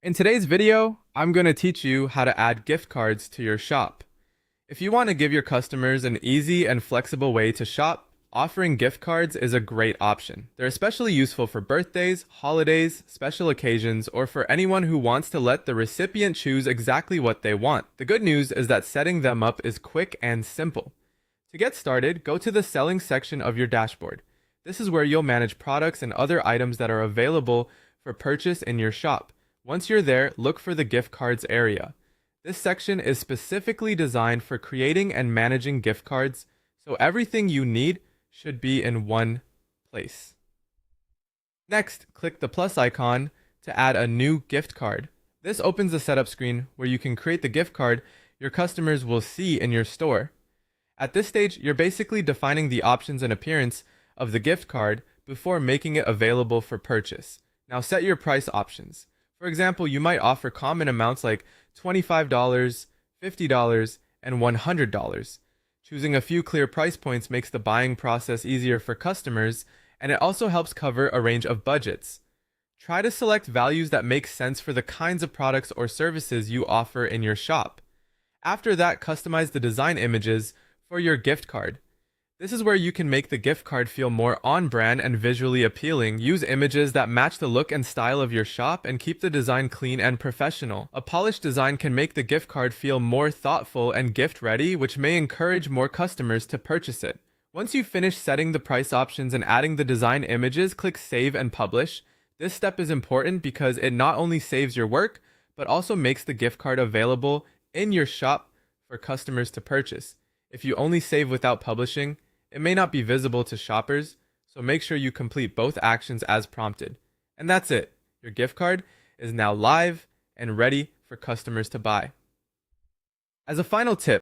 In today's video, I'm going to teach you how to add gift cards to your shop. If you want to give your customers an easy and flexible way to shop, offering gift cards is a great option. They're especially useful for birthdays, holidays, special occasions, or for anyone who wants to let the recipient choose exactly what they want. The good news is that setting them up is quick and simple. To get started, go to the Selling section of your dashboard. This is where you'll manage products and other items that are available for purchase in your shop. Once you're there, look for the gift cards area. This section is specifically designed for creating and managing gift cards, so everything you need should be in one place. Next, click the plus icon to add a new gift card. This opens the setup screen where you can create the gift card your customers will see in your store. At this stage, you're basically defining the options and appearance of the gift card before making it available for purchase. Now set your price options. For example, you might offer common amounts like $25, $50, and $100. Choosing a few clear price points makes the buying process easier for customers, and it also helps cover a range of budgets. Try to select values that make sense for the kinds of products or services you offer in your shop. After that, customize the design images for your gift card. This is where you can make the gift card feel more on-brand and visually appealing. Use images that match the look and style of your shop and keep the design clean and professional. A polished design can make the gift card feel more thoughtful and gift-ready, which may encourage more customers to purchase it. Once you finish setting the price options and adding the design images, click Save and Publish. This step is important because it not only saves your work, but also makes the gift card available in your shop for customers to purchase. If you only save without publishing, it may not be visible to shoppers, so make sure you complete both actions as prompted. And that's it. Your gift card is now live and ready for customers to buy. As a final tip,